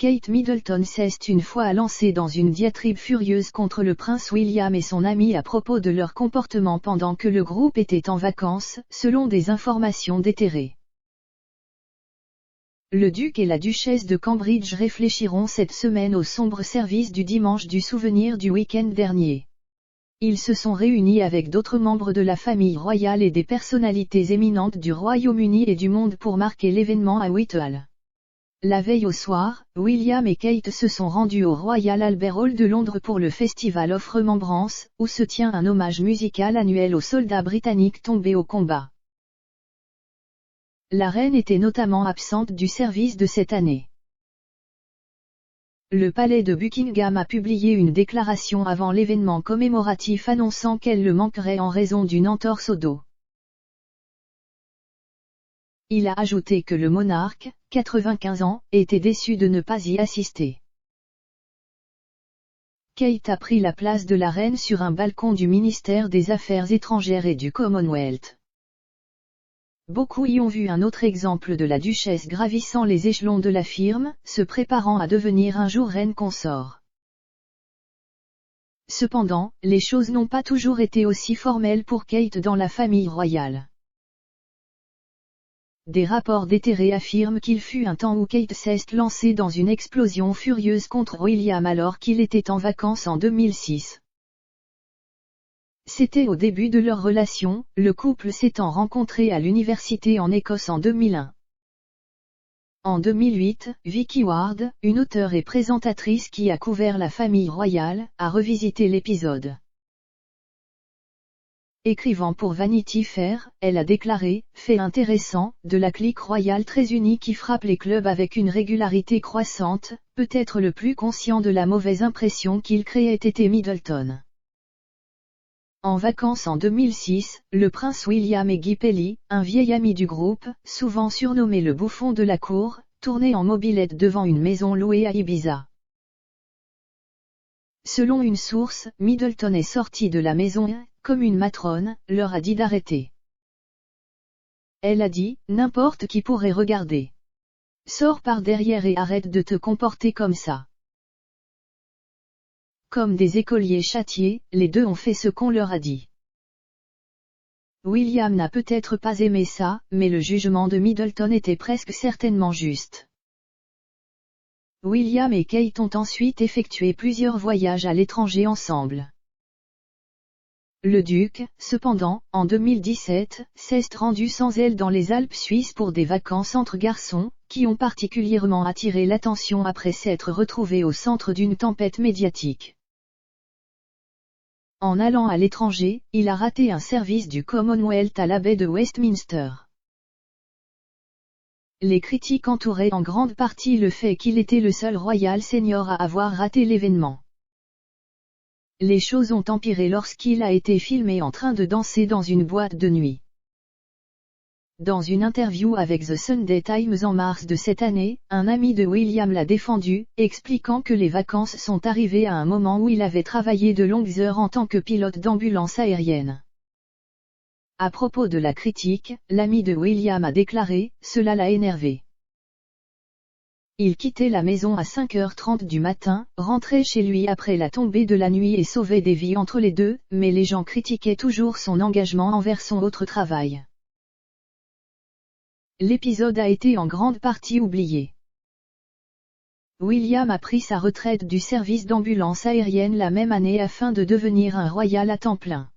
Kate Middleton s'est une fois lancée dans une diatribe furieuse contre le prince William et son ami à propos de leur comportement pendant que le groupe était en vacances, selon des informations déterrées. Le duc et la duchesse de Cambridge réfléchiront cette semaine au sombre service du dimanche du souvenir du week-end dernier. Ils se sont réunis avec d'autres membres de la famille royale et des personnalités éminentes du Royaume-Uni et du monde pour marquer l'événement à Whitehall. La veille au soir, William et Kate se sont rendus au Royal Albert Hall de Londres pour le Festival of Remembrance, où se tient un hommage musical annuel aux soldats britanniques tombés au combat. La reine était notamment absente du service de cette année. Le palais de Buckingham a publié une déclaration avant l'événement commémoratif annonçant qu'elle le manquerait en raison d'une entorse au dos. Il a ajouté que le monarque, 95 ans, était déçu de ne pas y assister. Kate a pris la place de la reine sur un balcon du ministère des Affaires étrangères et du Commonwealth. Beaucoup y ont vu un autre exemple de la duchesse gravissant les échelons de la firme, se préparant à devenir un jour reine consort. Cependant, les choses n'ont pas toujours été aussi formelles pour Kate dans la famille royale. Des rapports déterrés affirment qu'il fut un temps où Kate s'est lancée dans une explosion furieuse contre William alors qu'il était en vacances en 2006. C'était au début de leur relation, le couple s'étant rencontré à l'université en Écosse en 2001. En 2008, Vicky Ward, une auteure et présentatrice qui a couvert la famille royale, a revisité l'épisode. Écrivant pour Vanity Fair, elle a déclaré « Fait intéressant, de la clique royale très unie qui frappe les clubs avec une régularité croissante, peut-être le plus conscient de la mauvaise impression qu'il créait était Middleton. » En vacances en 2006, le prince William et Guy Pelly, un vieil ami du groupe, souvent surnommé le bouffon de la cour, tournaient en mobilette devant une maison louée à Ibiza. Selon une source, Middleton est sorti de la maison et, comme une matrone, leur a dit d'arrêter. Elle a dit, n'importe qui pourrait regarder. Sors par derrière et arrête de te comporter comme ça. Comme des écoliers châtiés, les deux ont fait ce qu'on leur a dit. William n'a peut-être pas aimé ça, mais le jugement de Middleton était presque certainement juste. William et Kate ont ensuite effectué plusieurs voyages à l'étranger ensemble. Le duc, cependant, en 2017, s'est rendu sans elle dans les Alpes suisses pour des vacances entre garçons, qui ont particulièrement attiré l'attention après s'être retrouvé au centre d'une tempête médiatique. En allant à l'étranger, il a raté un service du Commonwealth à la baie de Westminster. Les critiques entouraient en grande partie le fait qu'il était le seul royal senior à avoir raté l'événement. Les choses ont empiré lorsqu'il a été filmé en train de danser dans une boîte de nuit. Dans une interview avec The Sunday Times en mars de cette année, un ami de William l'a défendu, expliquant que les vacances sont arrivées à un moment où il avait travaillé de longues heures en tant que pilote d'ambulance aérienne. À propos de la critique, l'ami de William a déclaré « Cela l'a énervé. Il quittait la maison à 5h30 du matin, rentrait chez lui après la tombée de la nuit et sauvait des vies entre les deux, mais les gens critiquaient toujours son engagement envers son autre travail. » L'épisode a été en grande partie oublié. William a pris sa retraite du service d'ambulance aérienne la même année afin de devenir un royal à temps plein.